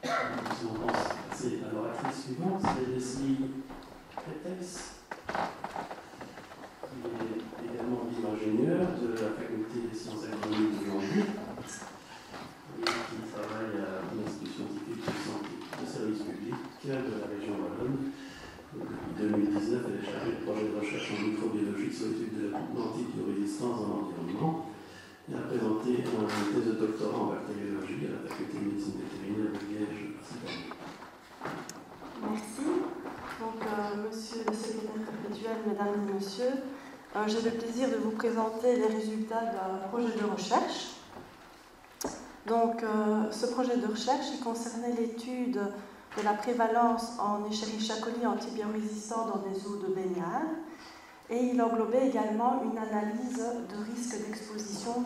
Si on pense passer à l'oratrice suivante, c'est Leslie Peters, qui est également bio-ingénieur de la faculté des sciences agronomiques de Lyon et qui travaille à l'Institut scientifique de service public de la région wallonne. Depuis 2019, elle est chargée de projet de recherche en microbiologie sur l'étude de l'antibiorésistance dans l'environnement. Elle a présenté une thèse de doctorat en bactériologie à la faculté de médecine vétérinaire de Liège cette année. Merci. Donc, monsieur le secrétaire perpétuel, mesdames et messieurs, j'ai le plaisir de vous présenter les résultats d'un projet de recherche. Donc, ce projet de recherche il concernait l'étude de la prévalence en Escherichia coli antibiorésistant dans des eaux de baignade et il englobait également une analyse de risque d'exposition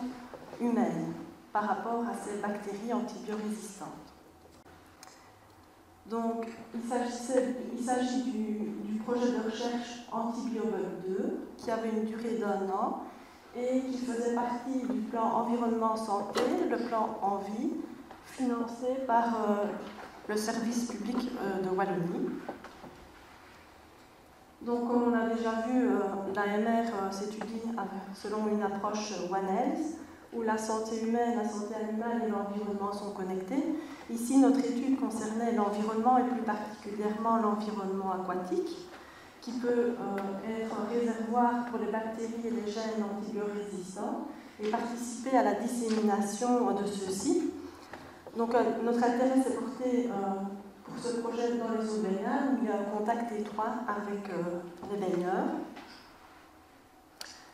humaine par rapport à ces bactéries antibiorésistantes. Donc, il s'agit du projet de recherche Antibiobug 2 qui avait une durée d'1 an et qui faisait partie du plan Environnement Santé, le plan ENVIE, financé par le service public de Wallonie. Donc, comme on a déjà vu, l'AMR s'étudie selon une approche One Health, où la santé humaine, la santé animale et l'environnement sont connectés. Ici, notre étude concernait l'environnement et plus particulièrement l'environnement aquatique, qui peut être un réservoir pour les bactéries et les gènes antibiorésistants et participer à la dissémination de ceux-ci. Donc, notre intérêt s'est porté pour ce projet dans les eaux de baignade, où il y a un contact étroit avec les baigneurs.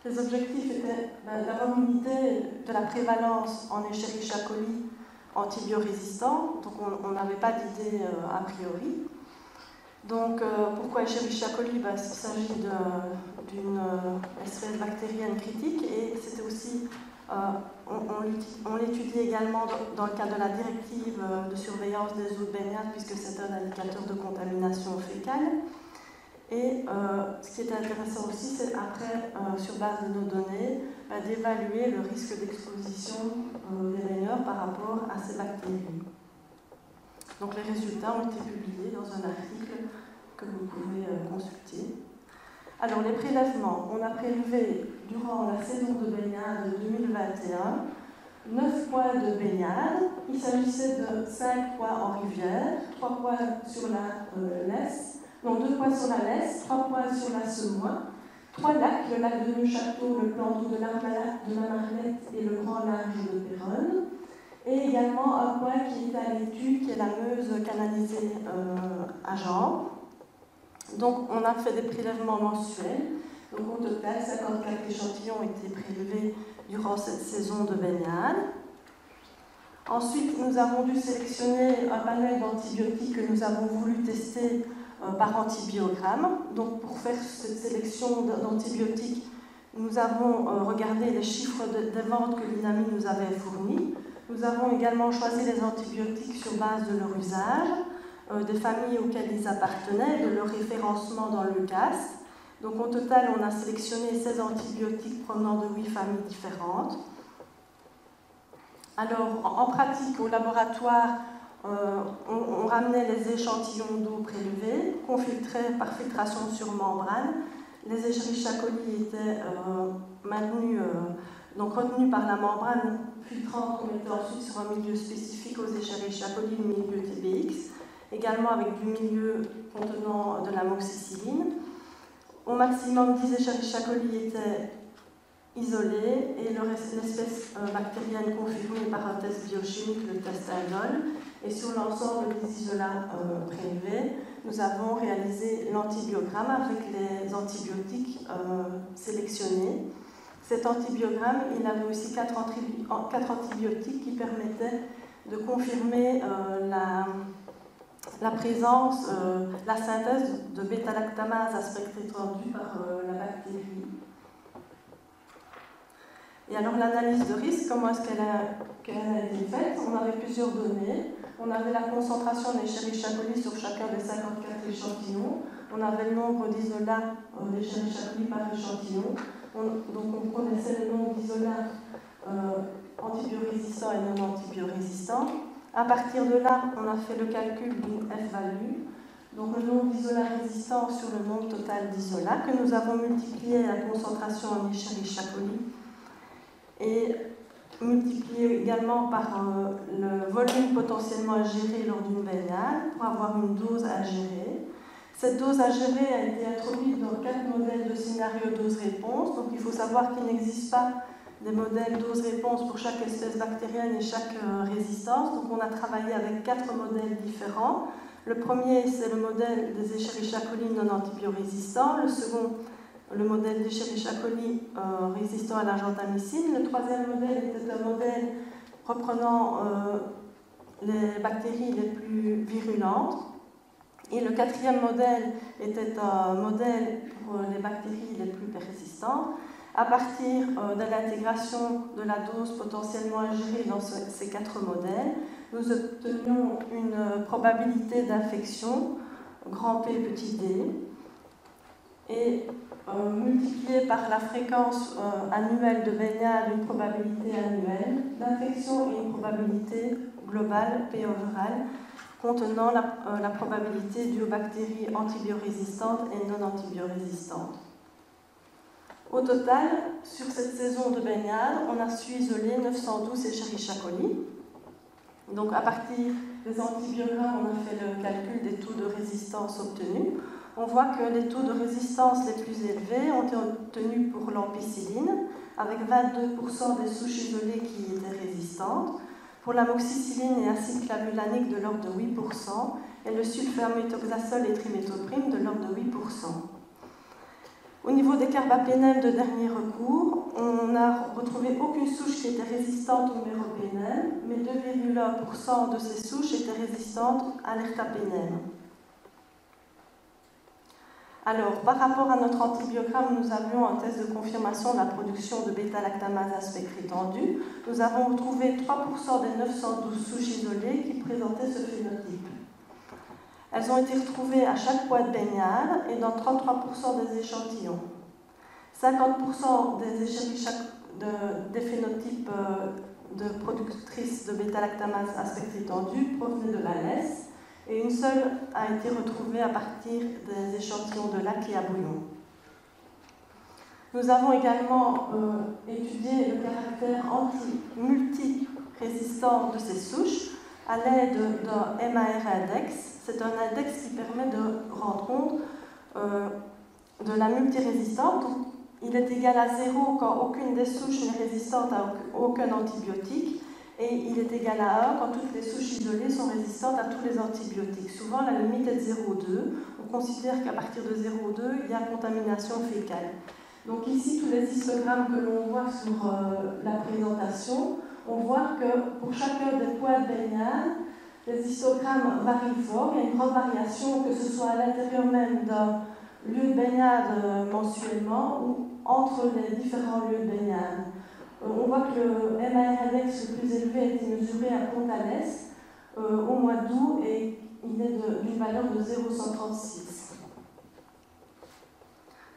Les objectifs étaient d'avoir une idée de la prévalence en Escherichia coli antibiorésistant, donc on n'avait pas d'idée a priori. Donc pourquoi Escherichia coli? Il s'agit d'une espèce bactérienne critique et c'était aussi, on l'étudie également dans le cadre de la directive de surveillance des eaux de baignade puisque c'est un indicateur de contamination fécale. Et ce qui est intéressant aussi, c'est après, sur base de nos données, d'évaluer le risque d'exposition des baigneurs par rapport à ces bactéries. Donc les résultats ont été publiés dans un article que vous pouvez consulter. Alors les prélèvements, on a prélevé durant la saison de baignade 2021 9 points de baignade. Il s'agissait de 5 points en rivière, 3 points sur la Lesse, donc 2 points sur la Lesse, 3 points sur la Semois, 3 lacs, le lac de Neufchâteau, le plan d'eau de la Marnette et le grand large de Péronne, et également un point qui est à l'étude, qui est la Meuse canalisée à Gand. Donc on a fait des prélèvements mensuels, donc au total 54 échantillons ont été prélevés durant cette saison de baignade. Ensuite, nous avons dû sélectionner un panel d'antibiotiques que nous avons voulu tester par antibiogramme. Donc pour faire cette sélection d'antibiotiques, nous avons regardé les chiffres des ventes que l'INAMI nous avait fournis. Nous avons également choisi les antibiotiques sur base de leur usage, des familles auxquelles ils appartenaient, de leur référencement dans le CAST. Donc au total, on a sélectionné 16 antibiotiques provenant de 8 familles différentes. Alors en pratique, au laboratoire, on ramenait les échantillons d'eau prélevés, qu'on filtrait par filtration sur membrane. Les Escherichia coli étaient donc retenus par la membrane filtrante qu'on mettait ensuite sur un milieu spécifique aux Escherichia coli, le milieu TBX, également avec du milieu contenant de l'amoxicilline. Au maximum, 10 Escherichia coli étaient isolés et l'espèce bactérienne confirmée par un test biochimique, le test Aldol. Et sur l'ensemble des isolats prélevés, nous avons réalisé l'antibiogramme avec les antibiotiques sélectionnés. Cet antibiogramme, il avait aussi 4 antibiotiques qui permettaient de confirmer la présence, la synthèse de bêta-lactamase à spectre étendu par la bactérie. Et alors l'analyse de risque, comment est-ce qu'elle a été faite? On avait plusieurs données. On avait la concentration d'Escherichia coli sur chacun des 54 échantillons. On avait le nombre d'isolats d'Escherichia coli par échantillon. Donc on connaissait le nombre d'isolats antibiorésistants et non antibiorésistants. À partir de là, on a fait le calcul d'une F-value, donc le nombre d'isolats résistants sur le nombre total d'isolats, que nous avons multiplié la concentration en Escherichia coli et multiplié également par le volume potentiellement à gérer lors d'une baignade pour avoir une dose à gérer. Cette dose à gérer a été introduite dans 4 modèles de scénario dose-réponse. Donc il faut savoir qu'il n'existe pas des modèles dose-réponse pour chaque espèce bactérienne et chaque résistance. Donc on a travaillé avec 4 modèles différents. Le premier, c'est le modèle des Escherichia coli non antibiorésistants. Le second, le modèle d'Escherichia coli résistant à l'argentamicine. Le troisième modèle était un modèle reprenant les bactéries les plus virulentes. Et le quatrième modèle était un modèle pour les bactéries les plus persistantes. À partir de l'intégration de la dose potentiellement ingérée dans ces 4 modèles, nous obtenions une probabilité d'infection, grand P petit d, et multiplié par la fréquence annuelle de baignade, une probabilité annuelle d'infection et une probabilité globale, P overall, contenant la probabilité due aux bactéries antibiorésistantes et non antibiorésistantes. Au total, sur cette saison de baignade, on a su isoler 912 Escherichia coli. Donc à partir des antibiogrammes, on a fait le calcul des taux de résistance obtenus. On voit que les taux de résistance les plus élevés ont été obtenus pour l'ampicilline, avec 22% des souches isolées qui étaient résistantes, pour l'amoxicilline et acide clavulanique de l'ordre de 8%, et le sulfaméthoxazole et triméthoprim de l'ordre de 8%. Au niveau des carbapénèmes de dernier recours, on n'a retrouvé aucune souche qui était résistante au méropénème, mais 2,1% de ces souches étaient résistantes à l'ertapénème. Alors, par rapport à notre antibiogramme, nous avions un test de confirmation de la production de bêta-lactamase à spectre étendu. Nous avons retrouvé 3% des 912 souches isolées qui présentaient ce phénotype. Elles ont été retrouvées à chaque poids de baignade et dans 33% des échantillons. 50% des phénotypes de productrices de bêta-lactamase à spectre étendu provenaient de la laisse, et une seule a été retrouvée à partir des échantillons de lac et à bouillon. Nous avons également étudié le caractère multi-résistant de ces souches à l'aide d'un MAR index. C'est un index qui permet de rendre compte de la multirésistance. Il est égal à 0 quand aucune des souches n'est résistante à aucun antibiotique, et il est égal à 1 quand toutes les souches isolées sont résistantes à tous les antibiotiques. Souvent, la limite est de 0,2. On considère qu'à partir de 0,2, il y a contamination fécale. Donc ici, tous les histogrammes que l'on voit sur la présentation, on voit que pour chacun des poids de baignade, les histogrammes varient fort. Il y a une grande variation, que ce soit à l'intérieur même d'un lieu de baignade mensuellement ou entre les différents lieux de baignade. On voit que le MAR index le plus élevé a été mesuré à Pont-à-l'Est au mois d'août et il est d'une valeur de 0,136.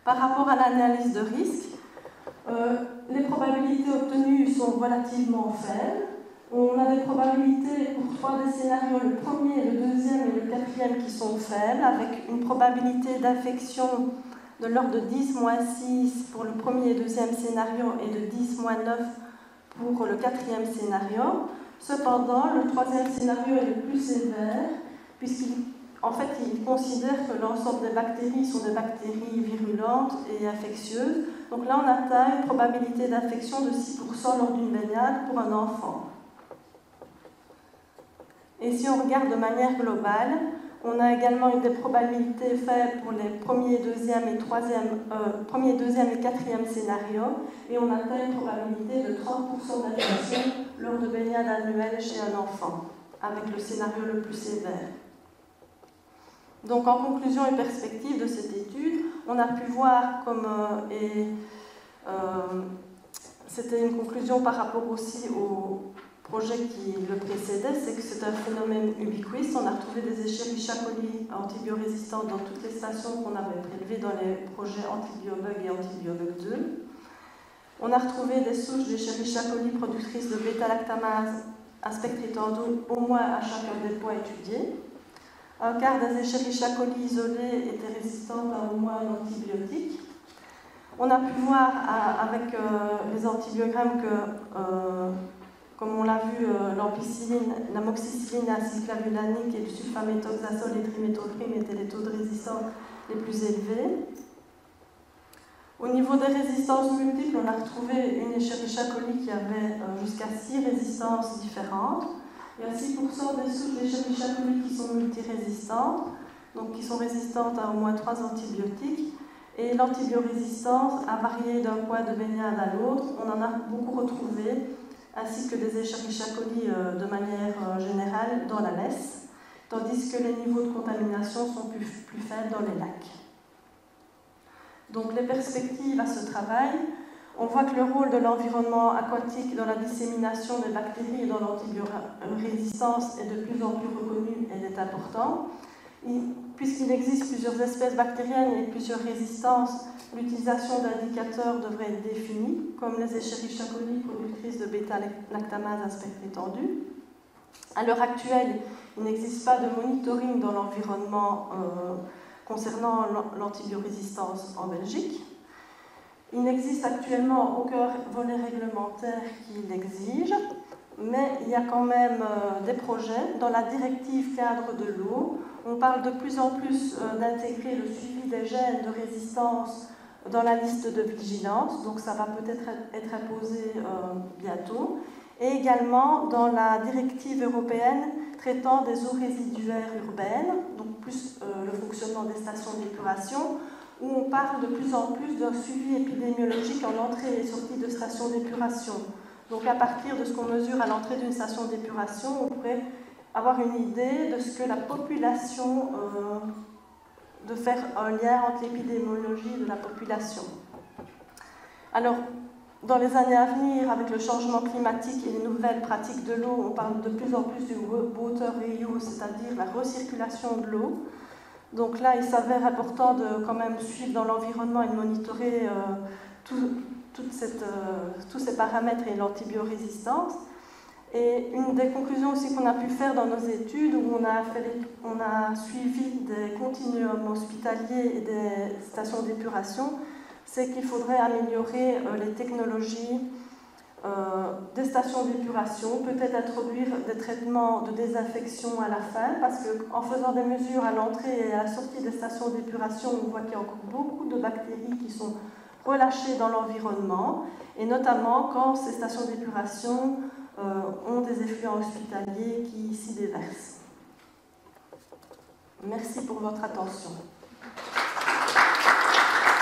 Par rapport à l'analyse de risque, les probabilités obtenues sont relativement faibles. On a des probabilités pour 3 des scénarios, le premier, le deuxième et le quatrième qui sont faibles, avec une probabilité d'infection de l'ordre de 10-6 pour le premier et deuxième scénario et de 10-9 pour le quatrième scénario. Cependant, le troisième scénario est le plus sévère, puisqu'en fait, il considère que l'ensemble des bactéries sont des bactéries virulentes et infectieuses. Donc là, on atteint une probabilité d'infection de 6% lors d'une baignade pour un enfant. Et si on regarde de manière globale, on a également des probabilités faibles pour les premiers, deuxième et quatrième scénarios, et on atteint une probabilité de 30% d'infection lors de baignade annuelle chez un enfant, avec le scénario le plus sévère. Donc en conclusion et perspective de cette étude, on a pu voir comme, c'était une conclusion par rapport aussi au projet qui le précédait, c'est que c'est un phénomène ubiquiste. On a retrouvé des Escherichia coli antibiorésistantes dans toutes les stations qu'on avait prélevées dans les projets Antibiobug et Antibiobug 2. On a retrouvé des souches d'Escherichia coli productrices de bêta-lactamase spectre étendu au moins à chacun des points étudiés. Un quart des Escherichia coli isolés étaient résistants à au moins un antibiotique. On a pu voir avec les antibiogrammes que, comme on l'a vu, l'ampicilline, l'amoxicilline, l'acide clavulanique et le sulfaméthoxazole et triméthylprime étaient les taux de résistance les plus élevés. Au niveau des résistances multiples, on a retrouvé une Escherichia coli qui avait jusqu'à 6 résistances différentes. Il y a 6% des souches d'Escherichia coli qui sont multirésistantes, donc qui sont résistantes à au moins 3 antibiotiques. Et l'antibiorésistance a varié d'un point de baignade à l'autre. On en a beaucoup retrouvé, ainsi que des Escherichia coli de manière générale dans la laisse, tandis que les niveaux de contamination sont plus faibles dans les lacs. Donc les perspectives à ce travail, on voit que le rôle de l'environnement aquatique dans la dissémination des bactéries et dans l'antibiorésistance est de plus en plus reconnu et est important. Puisqu'il existe plusieurs espèces bactériennes et plusieurs résistances, l'utilisation d'indicateurs devrait être définie, comme les Escherichia coli productrices de bêta-lactamase à spectre étendu. À l'heure actuelle, il n'existe pas de monitoring dans l'environnement concernant l'antibiorésistance en Belgique. Il n'existe actuellement aucun volet réglementaire qui l'exige, mais il y a quand même des projets. Dans la directive cadre de l'eau, on parle de plus en plus d'intégrer le suivi des gènes de résistance dans la liste de vigilance, donc ça va peut-être être imposé bientôt. Et également dans la directive européenne traitant des eaux résiduaires urbaines, donc plus le fonctionnement des stations d'épuration, où on parle de plus en plus d'un suivi épidémiologique en entrée et sortie de stations d'épuration. Donc à partir de ce qu'on mesure à l'entrée d'une station d'épuration, on pourrait avoir une idée de ce que la population, de faire un lien entre l'épidémiologie de la population. Alors, dans les années à venir, avec le changement climatique et les nouvelles pratiques de l'eau, on parle de plus en plus du water reuse, c'est-à-dire la recirculation de l'eau. Donc là, il s'avère important de quand même suivre dans l'environnement et de monitorer tous ces paramètres et l'antibiorésistance. Et une des conclusions aussi qu'on a pu faire dans nos études, où on a suivi des continuums hospitaliers et des stations d'épuration, c'est qu'il faudrait améliorer les technologies des stations d'épuration, peut-être introduire des traitements de désinfection à la fin, parce qu'en faisant des mesures à l'entrée et à la sortie des stations d'épuration, on voit qu'il y a encore beaucoup de bactéries qui sont relâchées dans l'environnement, et notamment quand ces stations d'épuration ont des effluents hospitaliers qui s'y déversent. Merci pour votre attention.